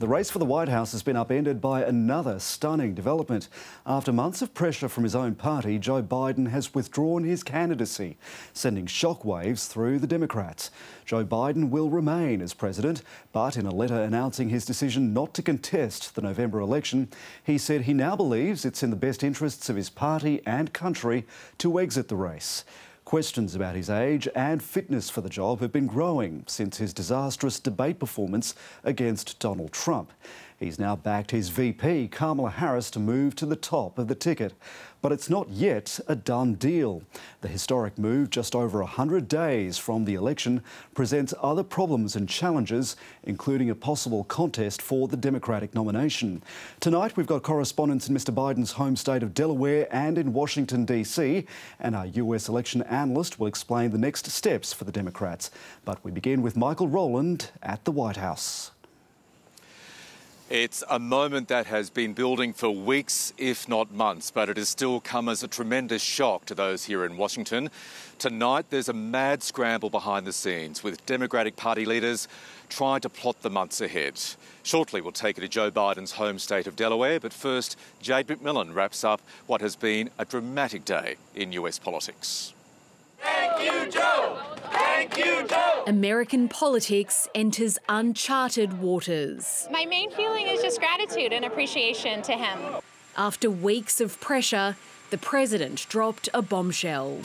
The race for the White House has been upended by another stunning development. After months of pressure from his own party, Joe Biden has withdrawn his candidacy, sending shockwaves through the Democrats. Joe Biden will remain as president, but in a letter announcing his decision not to contest the November election, he said he now believes it's in the best interests of his party and country to exit the race. Questions about his age and fitness for the job have been growing since his disastrous debate performance against Donald Trump. He's now backed his VP, Kamala Harris, to move to the top of the ticket. But it's not yet a done deal. The historic move, just over 100 days from the election, presents other problems and challenges, including a possible contest for the Democratic nomination. Tonight, we've got correspondents in Mr Biden's home state of Delaware and in Washington, D.C. And our US election analyst will explain the next steps for the Democrats. But we begin with Michael Rowland at the White House. It's a moment that has been building for weeks, if not months, but it has still come as a tremendous shock to those here in Washington. Tonight, there's a mad scramble behind the scenes with Democratic Party leaders trying to plot the months ahead. Shortly, we'll take you to Joe Biden's home state of Delaware, but first, Jade Macmillan wraps up what has been a dramatic day in US politics. Thank you, Joe! Thank you, Joe! American politics enters uncharted waters. My main feeling is just gratitude and appreciation to him. After weeks of pressure, the president dropped a bombshell.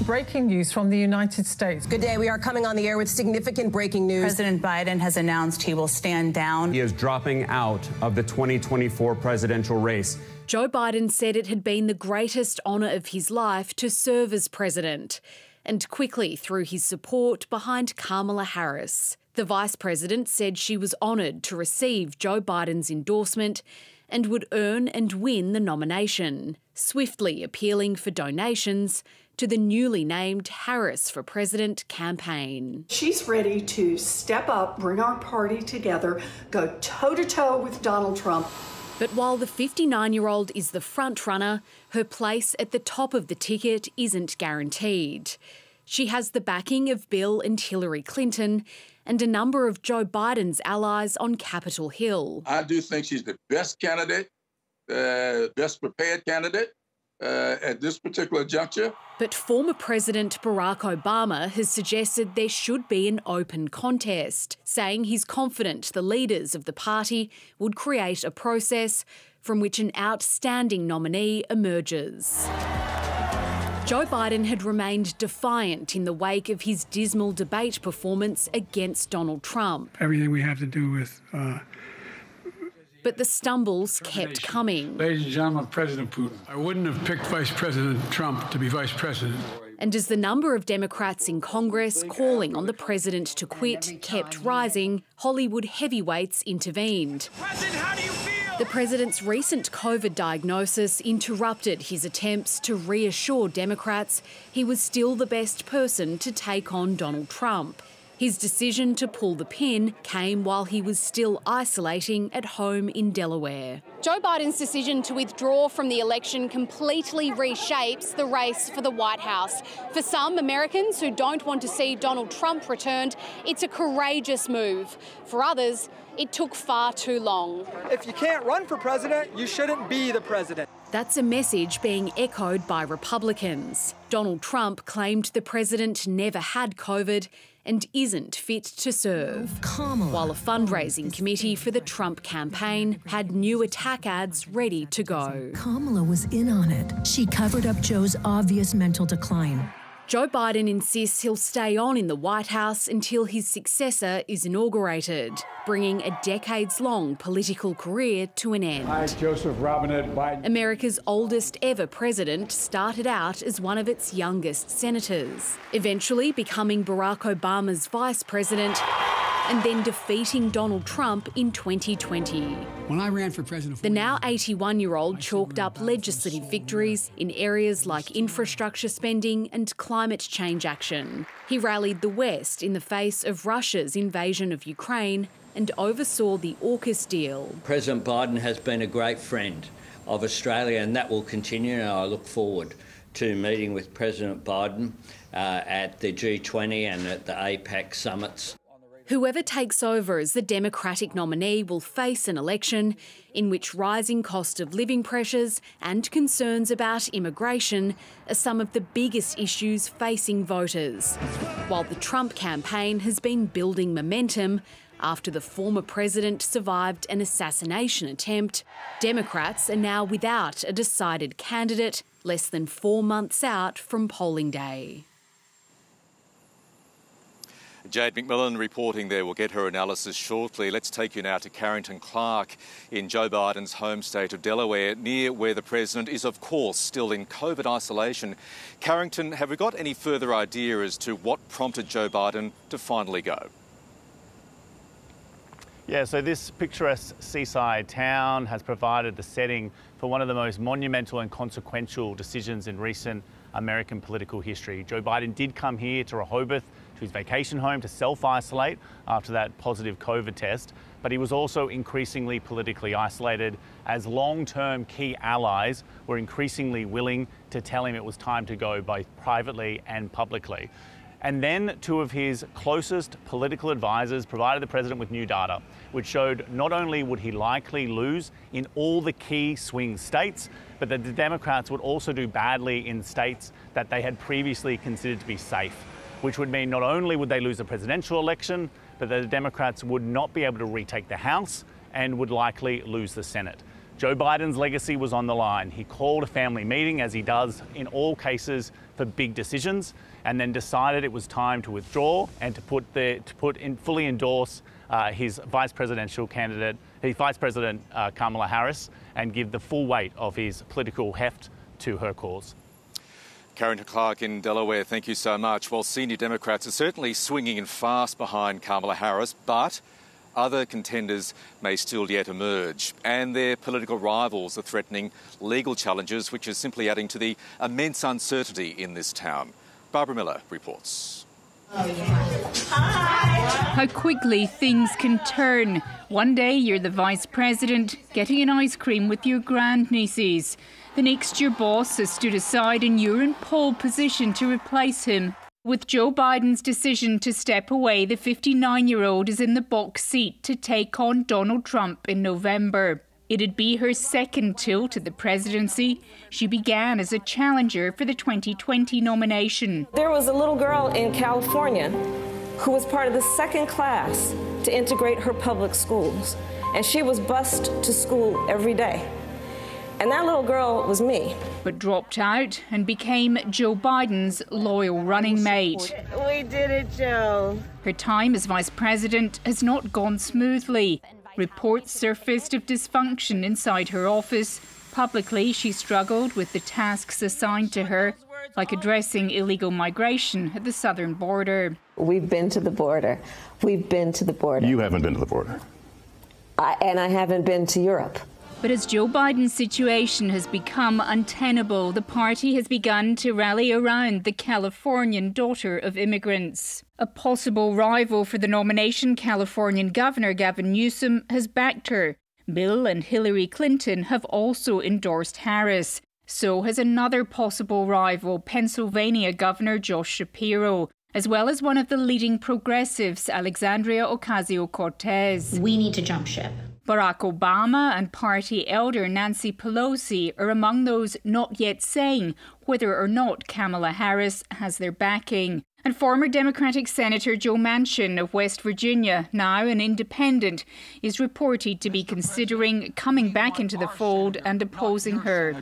Breaking news from the United States. Good day. We are coming on the air with significant breaking news. President Biden has announced he will stand down. He is dropping out of the 2024 presidential race. Joe Biden said it had been the greatest honour of his life to serve as president, and quickly threw his support behind Kamala Harris. The Vice President said she was honoured to receive Joe Biden's endorsement and would earn and win the nomination, swiftly appealing for donations to the newly named Harris for President campaign. She's ready to step up, bring our party together, go toe-to-toe with Donald Trump. But while the 59-year-old is the front-runner, her place at the top of the ticket isn't guaranteed. She has the backing of Bill and Hillary Clinton and a number of Joe Biden's allies on Capitol Hill. I do think she's the best candidate, best prepared candidate at this particular juncture. But former President Barack Obama has suggested there should be an open contest, saying he's confident the leaders of the party would create a process from which an outstanding nominee emerges. Joe Biden had remained defiant in the wake of his dismal debate performance against Donald Trump. Everything we have to do with but the stumbles kept coming. Ladies and gentlemen, President Putin. I wouldn't have picked Vice President Trump to be Vice President. And as the number of Democrats in Congress calling on the president to quit kept rising, Hollywood heavyweights intervened. President, how do you feel? The president's recent COVID diagnosis interrupted his attempts to reassure Democrats he was still the best person to take on Donald Trump. His decision to pull the pin came while he was still isolating at home in Delaware. Joe Biden's decision to withdraw from the election completely reshapes the race for the White House. For some Americans who don't want to see Donald Trump returned, it's a courageous move. For others, it took far too long. If you can't run for president, you shouldn't be the president. That's a message being echoed by Republicans. Donald Trump claimed the president never had COVID and isn't fit to serve. While a fundraising committee for the Trump campaign had new attack ads ready to go. Kamala was in on it. She covered up Joe's obvious mental decline. Joe Biden insists he'll stay on in the White House until his successor is inaugurated, bringing a decades-long political career to an end. I, Joseph Robinette Biden. America's oldest ever president started out as one of its youngest senators, eventually becoming Barack Obama's vice president and then defeating Donald Trump in 2020. When I ran for president, the now 81-year-old chalked up legislative victories in areas like infrastructure spending and climate change action. He rallied the West in the face of Russia's invasion of Ukraine and oversaw the AUKUS deal. President Biden has been a great friend of Australia, and that will continue, and I look forward to meeting with President Biden at the G20 and at the APEC summits. Whoever takes over as the Democratic nominee will face an election in which rising cost of living pressures and concerns about immigration are some of the biggest issues facing voters. While the Trump campaign has been building momentum after the former president survived an assassination attempt, Democrats are now without a decided candidate less than 4 months out from polling day. Jade Macmillan reporting there. We'll get her analysis shortly. Let's take you now to Carrington Clarke in Joe Biden's home state of Delaware, near where the president is, of course, still in COVID isolation. Carrington, have we got any further idea as to what prompted Joe Biden to finally go? Yeah, so this picturesque seaside town has provided the setting for one of the most monumental and consequential decisions in recent American political history. Joe Biden did come here to Rehoboth, to his vacation home, to self-isolate after that positive COVID test, but he was also increasingly politically isolated as long-term key allies were increasingly willing to tell him it was time to go, both privately and publicly. And then two of his closest political advisors provided the president with new data, which showed not only would he likely lose in all the key swing states, but that the Democrats would also do badly in states that they had previously considered to be safe, which would mean not only would they lose the presidential election, but that the Democrats would not be able to retake the House and would likely lose the Senate. Joe Biden's legacy was on the line. He called a family meeting, as he does in all cases for big decisions, and then decided it was time to withdraw and to fully endorse his vice presidential candidate, Vice President Kamala Harris, and give the full weight of his political heft to her cause. Carrington Clarke in Delaware, thank you so much. Well, senior Democrats are certainly swinging in fast behind Kamala Harris, but other contenders may still yet emerge, and their political rivals are threatening legal challenges, which is simply adding to the immense uncertainty in this town. Barbara Miller reports. How quickly things can turn. One day you're the vice president getting an ice cream with your grandnieces. The next your boss has stood aside and you're in pole position to replace him. With Joe Biden's decision to step away, the 59-year-old is in the box seat to take on Donald Trump in November. It'd be her second tilt at the presidency. She began as a challenger for the 2020 nomination. There was a little girl in California who was part of the second class to integrate her public schools, and she was bused to school every day. And that little girl was me. But dropped out and became Joe Biden's loyal running mate. We did it, Joe. Her time as vice president has not gone smoothly. Reports surfaced of dysfunction inside her office. Publicly, she struggled with the tasks assigned to her, like addressing illegal migration at the southern border. We've been to the border. We've been to the border. You haven't been to the border. And I haven't been to Europe. But as Joe Biden's situation has become untenable, the party has begun to rally around the Californian daughter of immigrants. A possible rival for the nomination, Californian Governor Gavin Newsom, has backed her. Bill and Hillary Clinton have also endorsed Harris. So has another possible rival, Pennsylvania Governor Josh Shapiro, as well as one of the leading progressives, Alexandria Ocasio-Cortez. We need to jump ship. Barack Obama and party elder Nancy Pelosi are among those not yet saying whether or not Kamala Harris has their backing. And former Democratic Senator Joe Manchin of West Virginia, now an independent, is reported to be considering coming back into the fold and opposing her.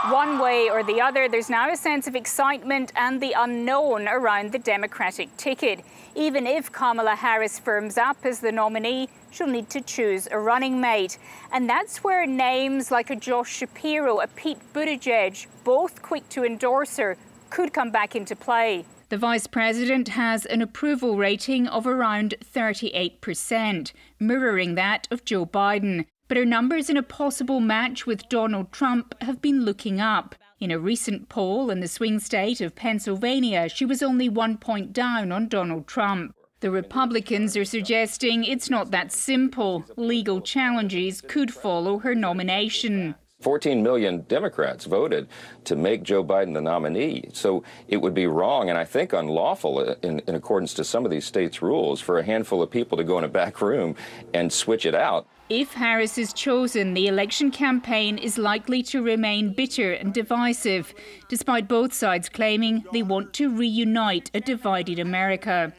One way or the other, there's now a sense of excitement and the unknown around the Democratic ticket. Even if Kamala Harris firms up as the nominee, she'll need to choose a running mate. And that's where names like a Josh Shapiro, a Pete Buttigieg, both quick to endorse her, could come back into play. The vice president has an approval rating of around 38%, mirroring that of Joe Biden. But her numbers in a possible match with Donald Trump have been looking up. In a recent poll in the swing state of Pennsylvania, she was only 1 point down on Donald Trump. The Republicans are suggesting it's not that simple. Legal challenges could follow her nomination. 14 million Democrats voted to make Joe Biden the nominee. So it would be wrong and I think unlawful in accordance to some of these states' rules for a handful of people to go in a back room and switch it out. If Harris is chosen, the election campaign is likely to remain bitter and divisive, despite both sides claiming they want to reunite a divided America.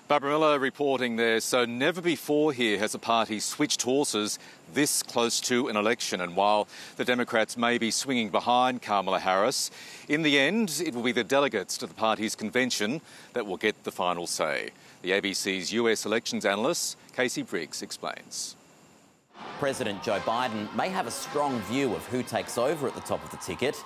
Barbara Miller reporting there. So never before here has a party switched horses this close to an election. And while the Democrats may be swinging behind Kamala Harris, in the end, it will be the delegates to the party's convention that will get the final say. The ABC's US elections analyst, Casey Briggs, explains. President Joe Biden may have a strong view of who takes over at the top of the ticket,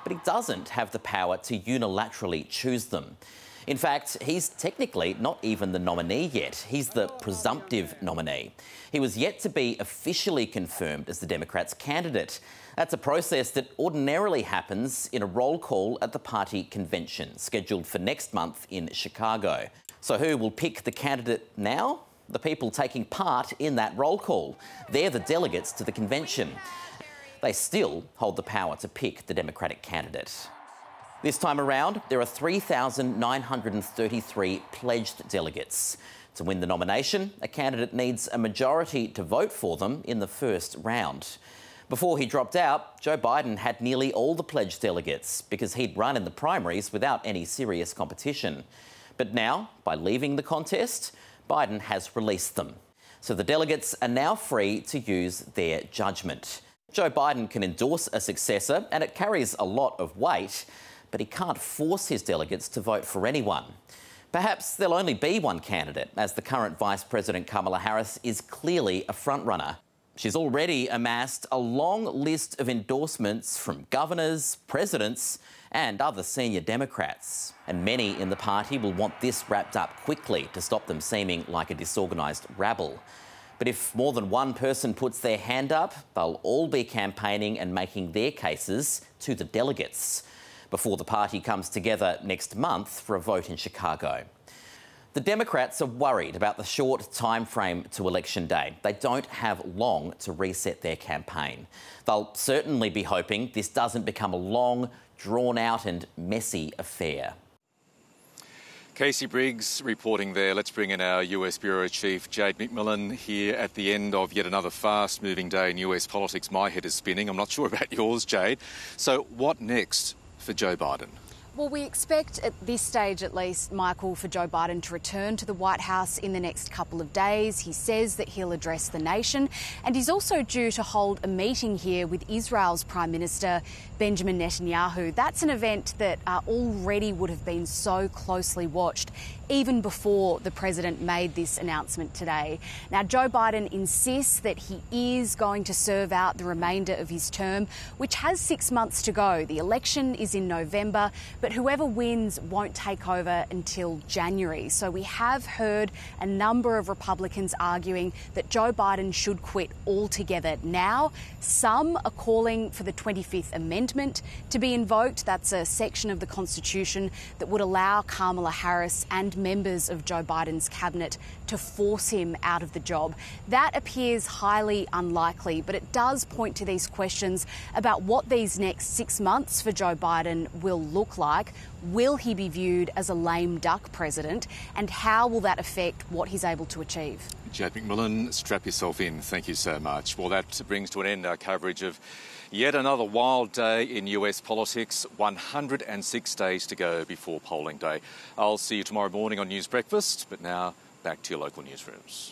but he doesn't have the power to unilaterally choose them. In fact, he's technically not even the nominee yet. He's the presumptive nominee. He was yet to be officially confirmed as the Democrats' candidate. That's a process that ordinarily happens in a roll call at the party convention, scheduled for next month in Chicago. So who will pick the candidate now? The people taking part in that roll call. They're the delegates to the convention. They still hold the power to pick the Democratic candidate. This time around, there are 3,933 pledged delegates. To win the nomination, a candidate needs a majority to vote for them in the first round. Before he dropped out, Joe Biden had nearly all the pledged delegates because he'd run in the primaries without any serious competition. But now, by leaving the contest, Biden has released them. So the delegates are now free to use their judgment. Joe Biden can endorse a successor, and it carries a lot of weight, but he can't force his delegates to vote for anyone. Perhaps there'll only be one candidate, as the current Vice-President Kamala Harris is clearly a frontrunner. She's already amassed a long list of endorsements from governors, presidents, and other senior Democrats. And many in the party will want this wrapped up quickly to stop them seeming like a disorganised rabble. But if more than one person puts their hand up, they'll all be campaigning and making their cases to the delegates before the party comes together next month for a vote in Chicago. The Democrats are worried about the short time frame to election day. They don't have long to reset their campaign. They'll certainly be hoping this doesn't become a long, drawn-out and messy affair. Casey Briggs reporting there. Let's bring in our US Bureau Chief, Jade Macmillan, here at the end of yet another fast-moving day in US politics. My head is spinning. I'm not sure about yours, Jade. So what next for Joe Biden? Well, we expect at this stage, at least, Michael, for Joe Biden to return to the White House in the next couple of days. He says that he'll address the nation, and he's also due to hold a meeting here with Israel's Prime Minister, Benjamin Netanyahu. That's an event that already would have been so closely watched, even before the president made this announcement today. Now, Joe Biden insists that he is going to serve out the remainder of his term, which has 6 months to go. The election is in November, but whoever wins won't take over until January. So we have heard a number of Republicans arguing that Joe Biden should quit altogether now. Some are calling for the 25th Amendment to be invoked. That's a section of the Constitution that would allow Kamala Harris and members of Joe Biden's cabinet to force him out of the job. That appears highly unlikely, but it does point to these questions about what these next 6 months for Joe Biden will look like. Will he be viewed as a lame duck president, and how will that affect what he's able to achieve? Jade Macmillan, strap yourself in. Thank you so much. Well, that brings to an end our coverage of yet another wild day in US politics. 106 days to go before polling day. I'll see you tomorrow morning on News Breakfast, but now back to your local newsrooms.